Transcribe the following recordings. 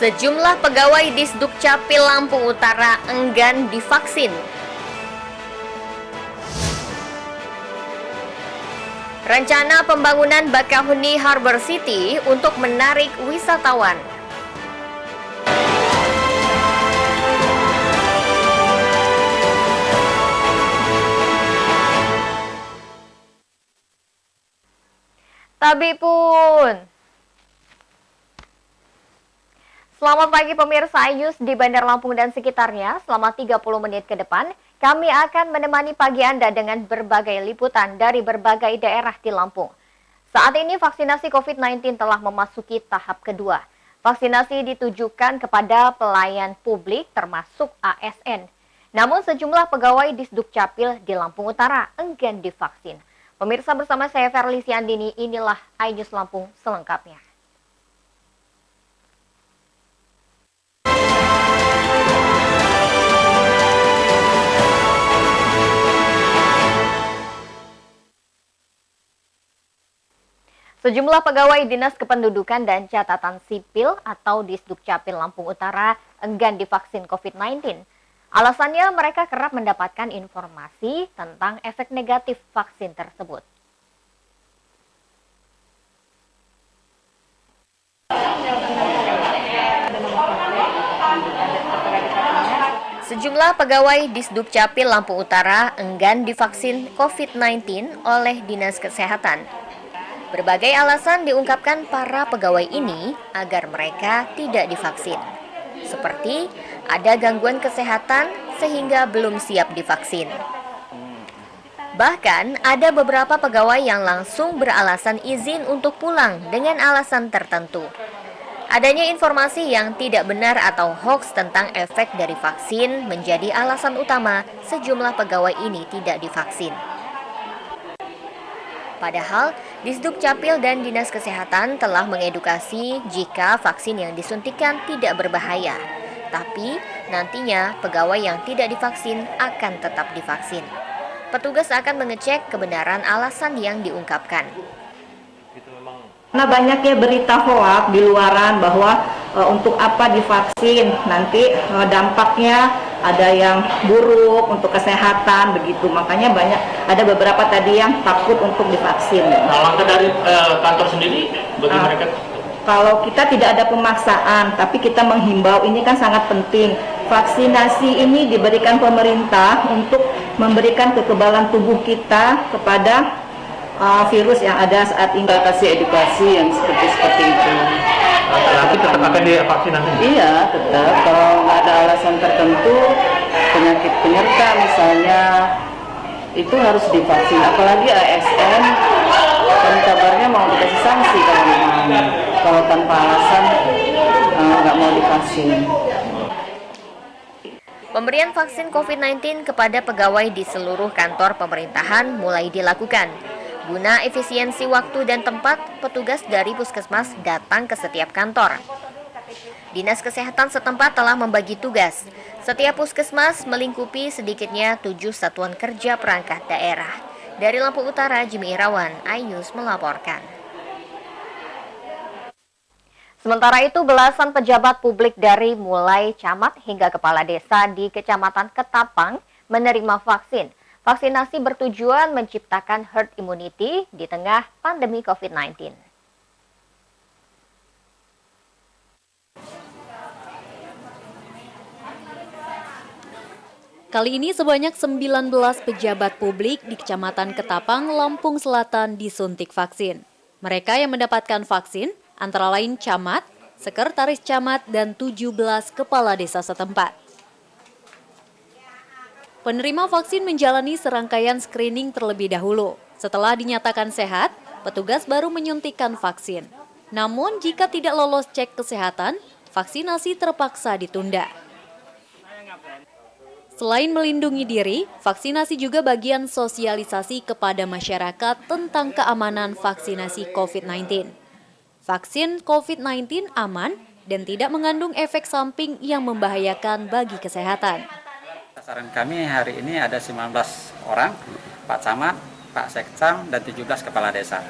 Sejumlah pegawai Disduk Capil Lampung Utara enggan divaksin. Rencana pembangunan Bakahuni Harbor City untuk menarik wisatawan. Tabipun. Selamat pagi pemirsa Ayus di Bandar Lampung dan sekitarnya. Selama 30 menit ke depan, kami akan menemani pagi Anda dengan berbagai liputan dari berbagai daerah di Lampung. Saat ini vaksinasi COVID-19 telah memasuki tahap kedua. Vaksinasi ditujukan kepada pelayan publik termasuk ASN. Namun sejumlah pegawai Disduk Capil di Lampung Utara enggan divaksin. Pemirsa, bersama saya Verly Siandini, inilah iNews Lampung selengkapnya. Sejumlah pegawai Dinas Kependudukan dan Catatan Sipil atau Disduk Capil Lampung Utara enggan divaksin COVID-19. Alasannya mereka kerap mendapatkan informasi tentang efek negatif vaksin tersebut. Sejumlah pegawai Disduk Capil Lampung Utara enggan divaksin COVID-19 oleh Dinas Kesehatan. Berbagai alasan diungkapkan para pegawai ini agar mereka tidak divaksin. Seperti ada gangguan kesehatan sehingga belum siap divaksin. Bahkan ada beberapa pegawai yang langsung beralasan izin untuk pulang dengan alasan tertentu. Adanya informasi yang tidak benar atau hoaks tentang efek dari vaksin menjadi alasan utama sejumlah pegawai ini tidak divaksin. Padahal, Disduk Capil dan Dinas Kesehatan telah mengedukasi jika vaksin yang disuntikan tidak berbahaya. Tapi, nantinya pegawai yang tidak divaksin akan tetap divaksin. Petugas akan mengecek kebenaran alasan yang diungkapkan. Karena banyaknya berita hoaks di luaran bahwa untuk apa divaksin, nanti dampaknya ada yang buruk untuk kesehatan begitu. Makanya ada beberapa tadi yang takut untuk divaksin. Nah, langkah dari kantor sendiri bagi mereka? Kalau kita tidak ada pemaksaan, tapi kita menghimbau, ini kan sangat penting. Vaksinasi ini diberikan pemerintah untuk memberikan kekebalan tubuh kita kepada virus yang ada saat ini. Kita kasih edukasi yang seperti itu. Laki-laki tetap akan divaksin nanti? Iya, tetap. Kalau nggak ada alasan tertentu, penyakit penyerta misalnya, itu harus divaksin. Apalagi ASN, dan kabarnya mau dikasih sanksi kalau tanpa alasan nggak mau divaksin. Pemberian vaksin COVID-19 kepada pegawai di seluruh kantor pemerintahan mulai dilakukan. Guna efisiensi waktu dan tempat, petugas dari puskesmas datang ke setiap kantor. Dinas Kesehatan setempat telah membagi tugas. Setiap puskesmas melingkupi sedikitnya 7 satuan kerja perangkat daerah. Dari Lampung Utara, Jimmy Irawan, iNews melaporkan. Sementara itu, belasan pejabat publik dari mulai camat hingga kepala desa di Kecamatan Ketapang menerima vaksin. Vaksinasi bertujuan menciptakan herd immunity di tengah pandemi COVID-19. Kali ini sebanyak 19 pejabat publik di Kecamatan Ketapang, Lampung Selatan disuntik vaksin. Mereka yang mendapatkan vaksin antara lain camat, sekretaris camat, dan 17 kepala desa setempat. Penerima vaksin menjalani serangkaian screening terlebih dahulu. Setelah dinyatakan sehat, petugas baru menyuntikkan vaksin. Namun jika tidak lolos cek kesehatan, vaksinasi terpaksa ditunda. Selain melindungi diri, vaksinasi juga bagian sosialisasi kepada masyarakat tentang keamanan vaksinasi COVID-19. Vaksin COVID-19 aman dan tidak mengandung efek samping yang membahayakan bagi kesehatan. Sasaran kami hari ini ada 19 orang, Pak Camat, Pak Sekcam, dan 17 kepala desa.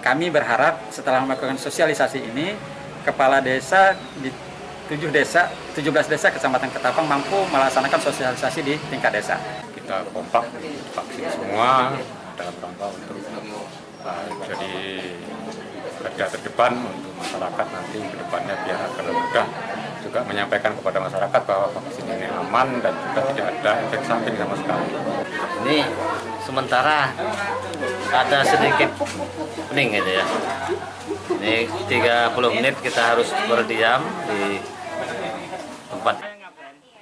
Kami berharap setelah melakukan sosialisasi ini, kepala desa di 17 desa Kecamatan Ketapang mampu melaksanakan sosialisasi di tingkat desa. Kita kompak vaksin semua dalam rangka untuk jadi garda terdepan untuk masyarakat nanti ke depannya, biar agar mudah juga menyampaikan kepada masyarakat bahwa vaksin ini aman dan juga tidak ada efek samping sama sekali. Ini sementara ada sedikit pening gitu ya. Ini 30 menit kita harus berdiam di tempat.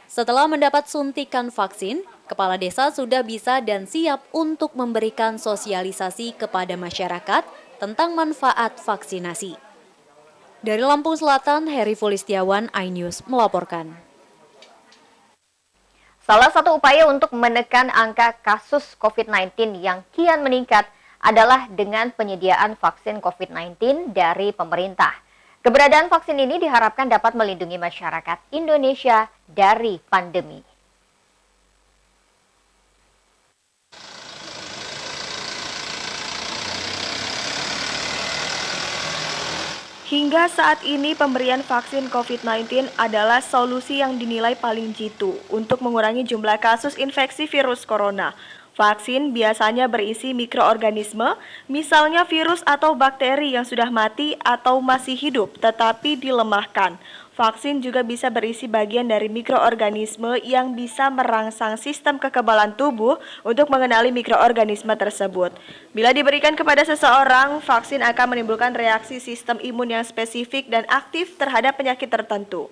Setelah mendapat suntikan vaksin, kepala desa sudah bisa dan siap untuk memberikan sosialisasi kepada masyarakat tentang manfaat vaksinasi. Dari Lampung Selatan, Heri Fulistiawan, iNews melaporkan. Salah satu upaya untuk menekan angka kasus COVID-19 yang kian meningkat adalah dengan penyediaan vaksin COVID-19 dari pemerintah. Keberadaan vaksin ini diharapkan dapat melindungi masyarakat Indonesia dari pandemi. Hingga saat ini pemberian vaksin COVID-19 adalah solusi yang dinilai paling jitu untuk mengurangi jumlah kasus infeksi virus corona. Vaksin biasanya berisi mikroorganisme, misalnya virus atau bakteri yang sudah mati atau masih hidup tetapi dilemahkan. Vaksin juga bisa berisi bagian dari mikroorganisme yang bisa merangsang sistem kekebalan tubuh untuk mengenali mikroorganisme tersebut. Bila diberikan kepada seseorang, vaksin akan menimbulkan reaksi sistem imun yang spesifik dan aktif terhadap penyakit tertentu.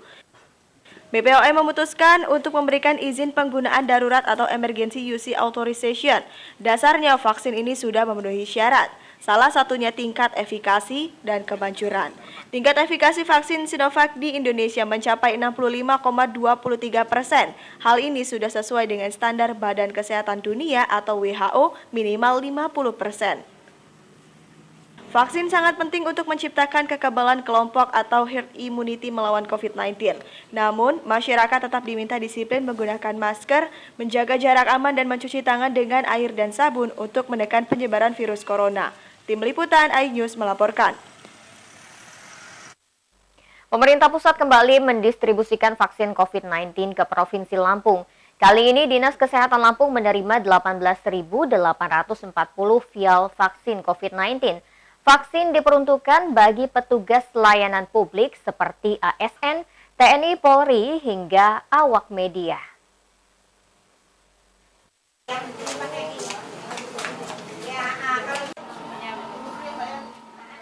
BPOM memutuskan untuk memberikan izin penggunaan darurat atau Emergency Use Authorization. Dasarnya vaksin ini sudah memenuhi syarat, salah satunya tingkat efikasi dan kemanjuran. Tingkat efikasi vaksin Sinovac di Indonesia mencapai 65,23%. Hal ini sudah sesuai dengan standar Badan Kesehatan Dunia atau WHO minimal 50%. Vaksin sangat penting untuk menciptakan kekebalan kelompok atau herd immunity melawan COVID-19. Namun, masyarakat tetap diminta disiplin menggunakan masker, menjaga jarak aman dan mencuci tangan dengan air dan sabun untuk menekan penyebaran virus corona. Tim Liputan iNews melaporkan. Pemerintah pusat kembali mendistribusikan vaksin COVID-19 ke Provinsi Lampung. Kali ini Dinas Kesehatan Lampung menerima 18.840 vial vaksin COVID-19. Vaksin diperuntukkan bagi petugas layanan publik seperti ASN, TNI Polri, hingga awak media.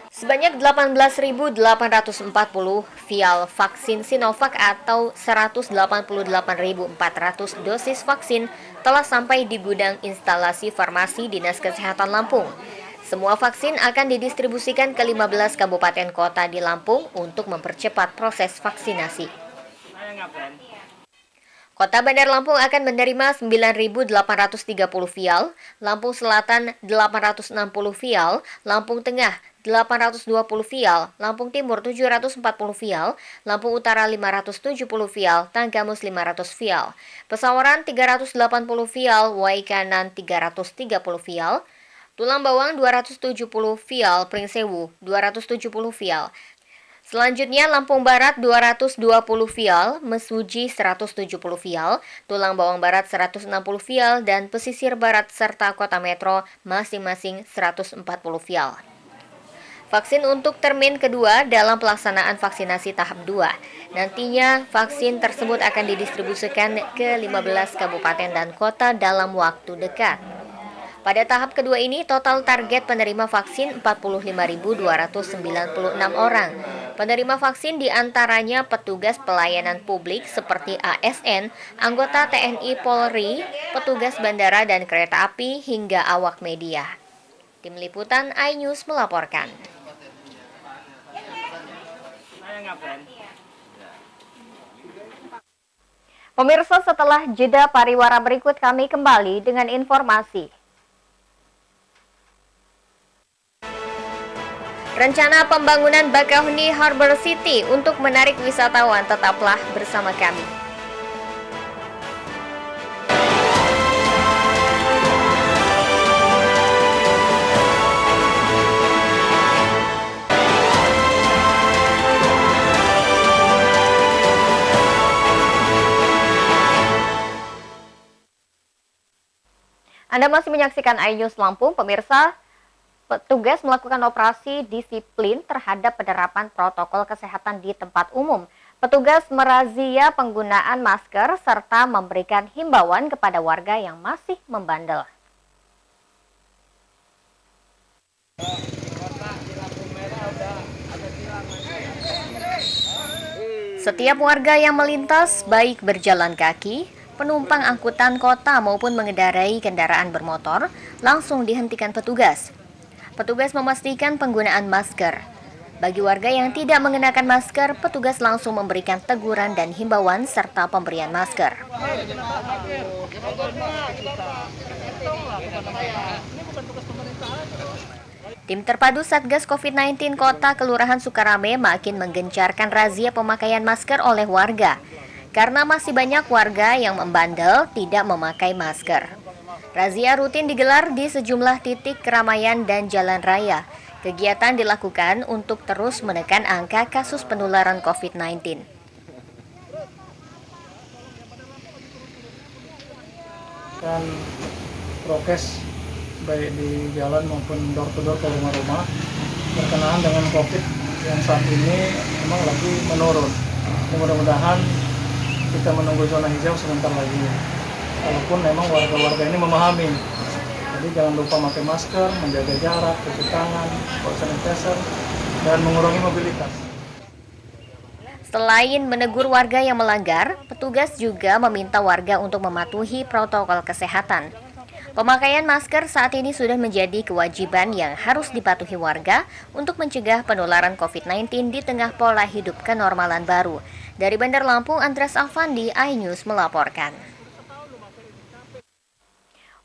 Sebanyak 18.840 vial vaksin Sinovac atau 188.400 dosis vaksin telah sampai di gudang instalasi farmasi Dinas Kesehatan Lampung. Semua vaksin akan didistribusikan ke 15 kabupaten kota di Lampung untuk mempercepat proses vaksinasi. Kota Bandar Lampung akan menerima 9.830 vial, Lampung Selatan 860 vial, Lampung Tengah 820 vial, Lampung Timur 740 vial, Lampung Utara 570 vial, Tanggamus 500 vial, Pesawaran 380 vial, Wai Kanan 330 vial, Tulang Bawang 270 vial, Pringsewu 270 vial. Selanjutnya Lampung Barat 220 vial, Mesuji 170 vial, Tulang Bawang Barat 160 vial, dan Pesisir Barat serta Kota Metro masing-masing 140 vial. Vaksin untuk termin kedua dalam pelaksanaan vaksinasi tahap 2. Nantinya vaksin tersebut akan didistribusikan ke 15 kabupaten dan kota dalam waktu dekat. Pada tahap kedua ini, total target penerima vaksin 45.296 orang. Penerima vaksin diantaranya petugas pelayanan publik seperti ASN, anggota TNI Polri, petugas bandara dan kereta api, hingga awak media. Tim Liputan iNews melaporkan. Pemirsa, setelah jeda pariwara berikut kami kembali dengan informasi. Rencana pembangunan Bakauheni Harbor City untuk menarik wisatawan, tetaplah bersama kami. Anda masih menyaksikan iNews Lampung, pemirsa. Petugas melakukan operasi disiplin terhadap penerapan protokol kesehatan di tempat umum. Petugas merazia penggunaan masker serta memberikan himbauan kepada warga yang masih membandel. Setiap warga yang melintas, baik berjalan kaki, penumpang angkutan kota maupun mengendarai kendaraan bermotor, langsung dihentikan petugas. Petugas memastikan penggunaan masker. Bagi warga yang tidak mengenakan masker, petugas langsung memberikan teguran dan himbauan serta pemberian masker. Tim terpadu Satgas COVID-19 Kota Kelurahan Sukarame makin menggencarkan razia pemakaian masker oleh warga. Karena masih banyak warga yang membandel tidak memakai masker. Razia rutin digelar di sejumlah titik keramaian dan jalan raya. Kegiatan dilakukan untuk terus menekan angka kasus penularan COVID-19. Dan prokes baik di jalan maupun door to door ke rumah-rumah berkenaan dengan COVID yang saat ini memang lagi menurun. Mudah-mudahan kita menunggu zona hijau sebentar lagi. Walaupun memang warga-warga ini memahami. Jadi jangan lupa pakai masker, menjaga jarak, cuci tangan, bawa sanitizer, dan mengurangi mobilitas. Selain menegur warga yang melanggar, petugas juga meminta warga untuk mematuhi protokol kesehatan. Pemakaian masker saat ini sudah menjadi kewajiban yang harus dipatuhi warga untuk mencegah penularan COVID-19 di tengah pola hidup kenormalan baru. Dari Bandar Lampung, Andres Alfandi, iNews melaporkan.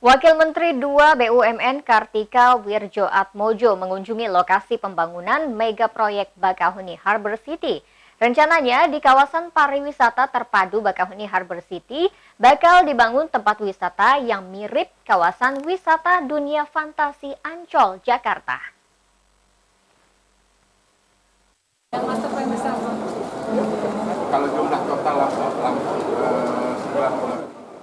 Wakil Menteri 2 BUMN Kartika Wirjoatmojo mengunjungi lokasi pembangunan mega proyek Bakahuni Harbor City. Rencananya di kawasan pariwisata terpadu Bakahuni Harbor City bakal dibangun tempat wisata yang mirip kawasan wisata dunia fantasi Ancol, Jakarta. Kalau jumlah total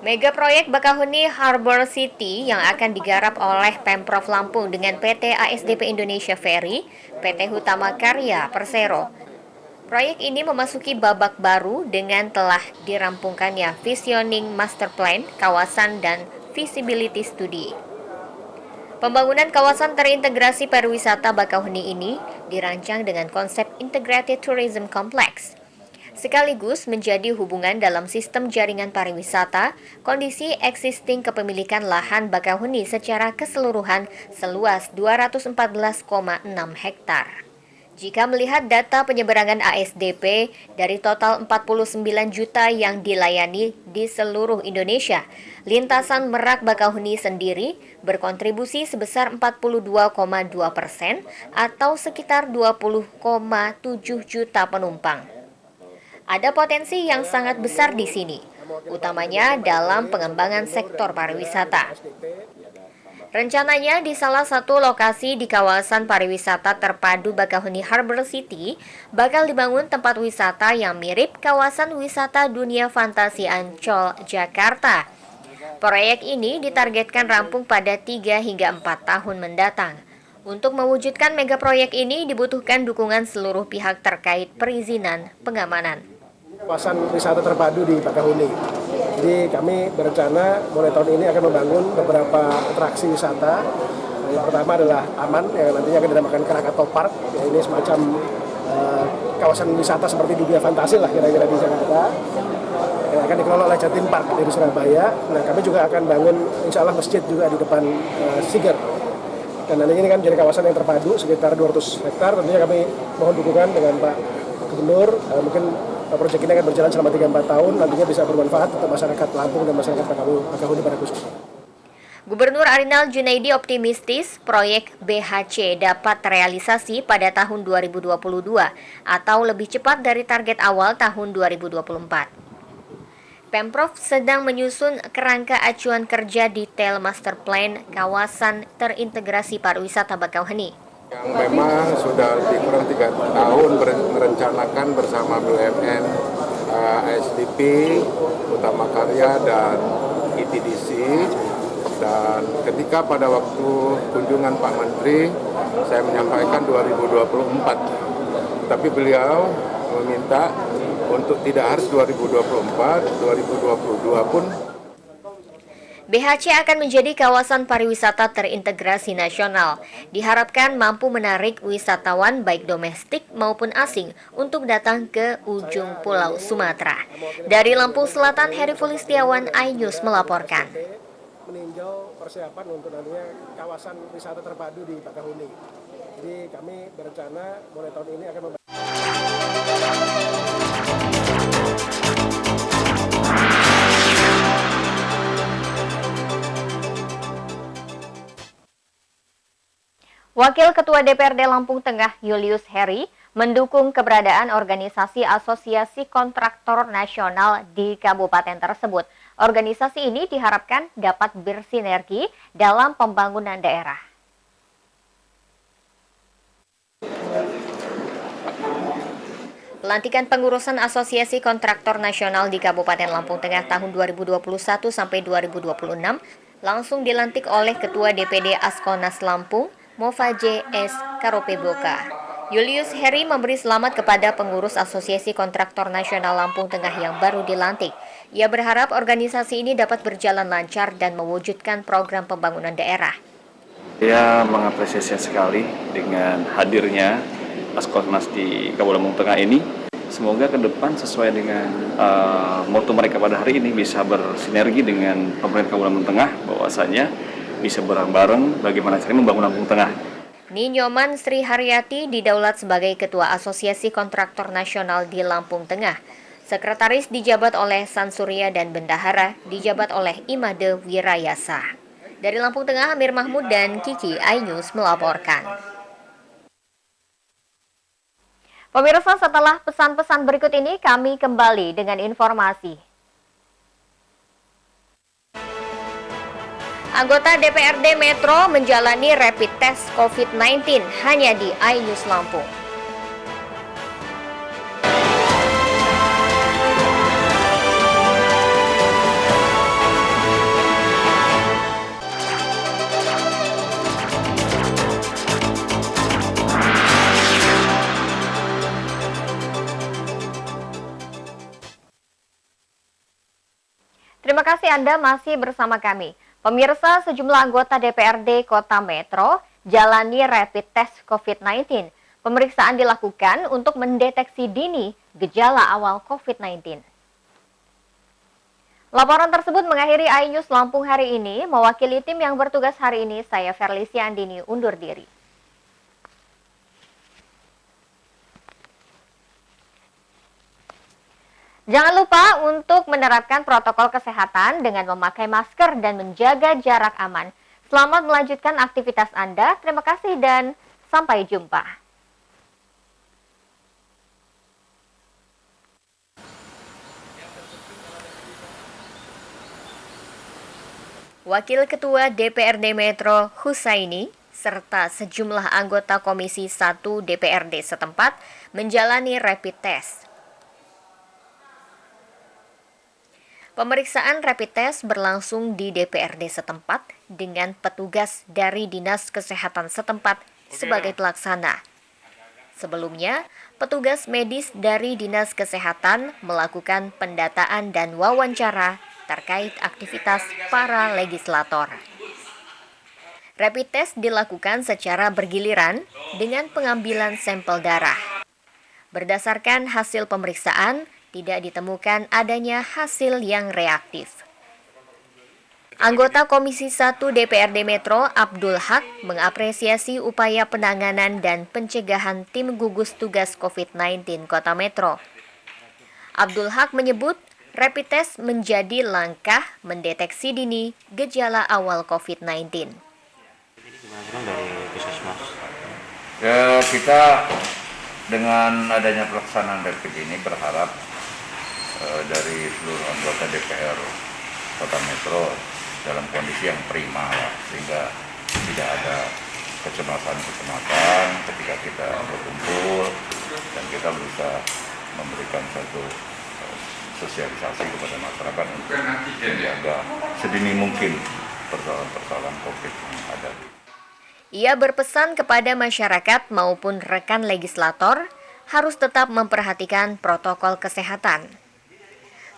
Mega proyek Bakahuni Harbor City yang akan digarap oleh Pemprov Lampung dengan PT ASDP Indonesia Ferry, PT Hutama Karya Persero. Proyek ini memasuki babak baru dengan telah dirampungkannya Visioning Master Plan, kawasan dan Feasibility Study. Pembangunan kawasan terintegrasi pariwisata Bakahuni ini dirancang dengan konsep Integrated Tourism Complex. Sekaligus menjadi hubungan dalam sistem jaringan pariwisata, kondisi existing kepemilikan lahan Bakahuni secara keseluruhan seluas 214,6 hektar. Jika melihat data penyeberangan ASDP dari total 49 juta yang dilayani di seluruh Indonesia, lintasan Merak Bakahuni sendiri berkontribusi sebesar 42,2% atau sekitar 20,7 juta penumpang. Ada potensi yang sangat besar di sini, utamanya dalam pengembangan sektor pariwisata. Rencananya di salah satu lokasi di kawasan pariwisata terpadu Bakahuni Harbor City bakal dibangun tempat wisata yang mirip kawasan wisata dunia fantasi Ancol, Jakarta. Proyek ini ditargetkan rampung pada 3 hingga 4 tahun mendatang. Untuk mewujudkan mega proyek ini dibutuhkan dukungan seluruh pihak terkait perizinan pengamanan. Kawasan wisata terpadu di Bakahuni. Jadi kami berencana mulai tahun ini akan membangun beberapa atraksi wisata. Yang pertama adalah Aman, yang nantinya akan dinamakan Krakatau Park. Ya, ini semacam kawasan wisata seperti dunia fantasi lah kira-kira di Jakarta. Yang akan dikelola oleh Jatim Park dari Surabaya. Nah, kami juga akan bangun insya Allah masjid juga di depan Siger. Dan nantinya ini kan jadi kawasan yang terpadu sekitar 200 hektar. Tentunya kami mohon dukungan dengan Pak Gubernur. Mungkin proyek ini akan berjalan selama 3-4 tahun, nantinya bisa bermanfaat untuk masyarakat Lampung dan masyarakat Bakahuni pada khususnya. Gubernur Arinal Junaidi optimistis proyek BHC dapat terrealisasi pada tahun 2022 atau lebih cepat dari target awal tahun 2024. Pemprov sedang menyusun kerangka acuan kerja detail master plan kawasan terintegrasi pariwisata Bakahuni. Yang memang sudah lebih kurang 3 tahun merencanakan bersama BUMN, ASDP, Hutama Karya, dan ITDC Dan ketika pada waktu kunjungan Pak Menteri, saya menyampaikan 2024. Tapi beliau meminta untuk tidak harus 2024, 2022 pun. BHC akan menjadi kawasan pariwisata terintegrasi nasional. Diharapkan mampu menarik wisatawan baik domestik maupun asing untuk datang ke ujung Pulau Sumatera. Dari Lampung Selatan, Heri Fulistiawan, iNews melaporkan. Meninjau persiapan untuk nantinya kawasan wisata terpadu di Bakahuni. Jadi kami berencana mulai tahun ini akan Wakil Ketua DPRD Lampung Tengah Julius Heri mendukung keberadaan organisasi Asosiasi Kontraktor Nasional di kabupaten tersebut. Organisasi ini diharapkan dapat bersinergi dalam pembangunan daerah. Pelantikan pengurusan Asosiasi Kontraktor Nasional di Kabupaten Lampung Tengah tahun 2021 sampai 2026 langsung dilantik oleh Ketua DPD Askonas Lampung, Mofaje S. Karopeboka. Julius Heri memberi selamat kepada pengurus Asosiasi Kontraktor Nasional Lampung Tengah yang baru dilantik. Ia berharap organisasi ini dapat berjalan lancar dan mewujudkan program pembangunan daerah. Saya mengapresiasi sekali dengan hadirnya Askonas di Kabupaten Lampung Tengah ini. Semoga ke depan sesuai dengan moto mereka pada hari ini bisa bersinergi dengan pemerintah Kabupaten Lampung Tengah, bahwasanya bisa bareng-bareng bagaimana caranya membangun Lampung Tengah. Ninyoman Sri Haryati didaulat sebagai Ketua Asosiasi Kontraktor Nasional di Lampung Tengah. Sekretaris dijabat oleh Sansurya dan Bendahara dijabat oleh Imade Wirayasa. Dari Lampung Tengah, Amir Mahmud dan Kiki iNews melaporkan. Pemirsa, setelah pesan-pesan berikut ini kami kembali dengan informasi. Anggota DPRD Metro menjalani rapid test COVID-19 hanya di iNews Lampung. Terima kasih Anda masih bersama kami. Pemirsa, sejumlah anggota DPRD Kota Metro jalani rapid test COVID-19. Pemeriksaan dilakukan untuk mendeteksi dini gejala awal COVID-19. Laporan tersebut mengakhiri iNews Lampung hari ini. Mewakili tim yang bertugas hari ini, saya Ferlicia Andini undur diri. Jangan lupa untuk menerapkan protokol kesehatan dengan memakai masker dan menjaga jarak aman. Selamat melanjutkan aktivitas Anda. Terima kasih dan sampai jumpa. Wakil Ketua DPRD Metro Husaini serta sejumlah anggota Komisi 1 DPRD setempat menjalani rapid test. Pemeriksaan rapid test berlangsung di DPRD setempat dengan petugas dari Dinas Kesehatan setempat sebagai pelaksana. Sebelumnya, petugas medis dari Dinas Kesehatan melakukan pendataan dan wawancara terkait aktivitas para legislator. Rapid test dilakukan secara bergiliran dengan pengambilan sampel darah. Berdasarkan hasil pemeriksaan, tidak ditemukan adanya hasil yang reaktif. Anggota Komisi 1 DPRD Metro Abdul Haq mengapresiasi upaya penanganan dan pencegahan tim gugus tugas COVID-19 Kota Metro. Abdul Haq menyebut rapid test menjadi langkah mendeteksi dini gejala awal COVID-19. Ya, kita dengan adanya pelaksanaan rapid ini berharap dari seluruh anggota DPR Kota Metro dalam kondisi yang prima sehingga tidak ada kecemasan ketika kita berkumpul dan kita berusaha memberikan satu sosialisasi kepada masyarakat untuk menjaga sedini mungkin persoalan-persoalan COVID yang ada. Ia berpesan kepada masyarakat maupun rekan legislator harus tetap memperhatikan protokol kesehatan.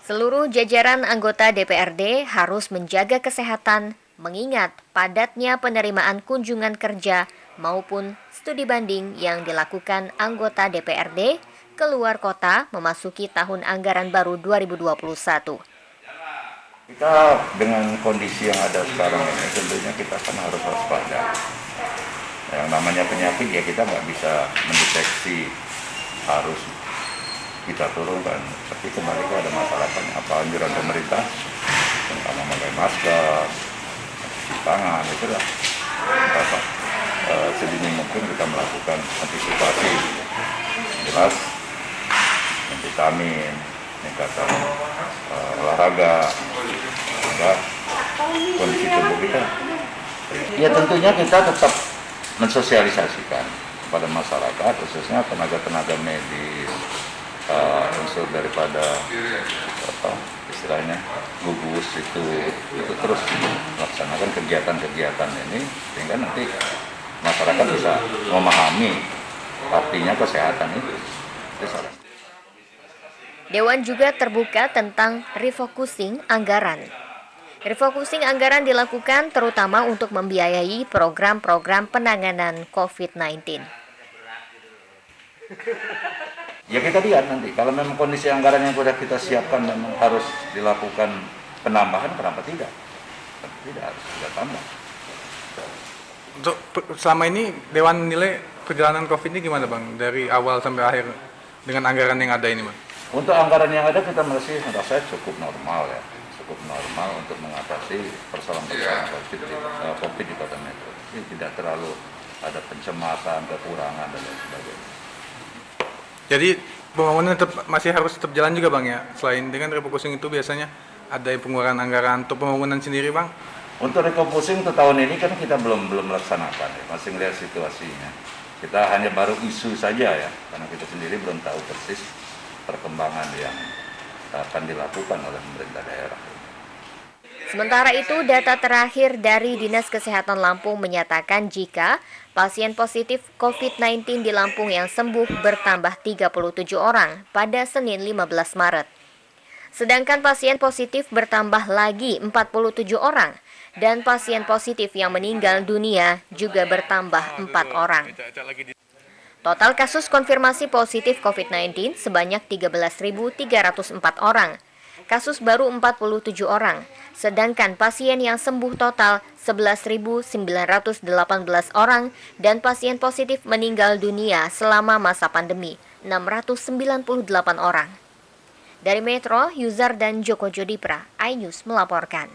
Seluruh jajaran anggota DPRD harus menjaga kesehatan, mengingat padatnya penerimaan kunjungan kerja maupun studi banding yang dilakukan anggota DPRD keluar kota memasuki tahun anggaran baru 2021. Kita dengan kondisi yang ada sekarang ini tentunya kita kan harus waspada. Yang namanya penyakit ya kita nggak bisa mendeteksi, harus kita turunkan. Tapi kembali ada masyarakatnya, apa anjuran pemerintah, terutama memakai masker, cuci tangan, itulah. Sedini mungkin kita melakukan antisipasi. Jelas, vitamin, meningkatkan olahraga, sehingga kondisi tubuh kita. Ya tentunya kita tetap mensosialisasikan kepada masyarakat, khususnya tenaga-tenaga medis, unsur daripada istilahnya gugus itu terus melaksanakan kegiatan-kegiatan ini sehingga nanti masyarakat bisa memahami artinya kesehatan itu. Dewan juga terbuka tentang refocusing anggaran. Refocusing anggaran dilakukan terutama untuk membiayai program-program penanganan COVID-19. Ya kita lihat nanti, kalau memang kondisi anggaran yang sudah kita siapkan memang harus dilakukan penambahan, kenapa tidak? Tidak harus kita tambah. Untuk selama ini Dewan menilai perjalanan COVID ini gimana Bang? Dari awal sampai akhir dengan anggaran yang ada ini Bang? Untuk anggaran yang ada kita masih merasa cukup normal ya. Cukup normal untuk mengatasi persoalan-persoalan COVID di Kota Metro. Ini tidak terlalu ada pencemaran, kekurangan dan lain sebagainya. Jadi pembangunan masih harus tetap jalan juga Bang ya? Selain dengan refocusing itu biasanya ada pengurangan anggaran untuk pembangunan sendiri Bang? Untuk refocusing untuk tahun ini kan kita belum melaksanakan ya, masih melihat situasinya. Kita hanya baru isu saja ya, karena kita sendiri belum tahu persis perkembangan yang akan dilakukan oleh pemerintah daerah. Sementara itu, data terakhir dari Dinas Kesehatan Lampung menyatakan jika pasien positif COVID-19 di Lampung yang sembuh bertambah 37 orang pada Senin 15 Maret. Sedangkan pasien positif bertambah lagi 47 orang dan pasien positif yang meninggal dunia juga bertambah 4 orang. Total kasus konfirmasi positif COVID-19 sebanyak 13.304 orang. Kasus baru 47 orang, sedangkan pasien yang sembuh total 11.918 orang dan pasien positif meninggal dunia selama masa pandemi 698 orang. Dari Metro, Yuzar dan Joko Jodipra, iNews melaporkan.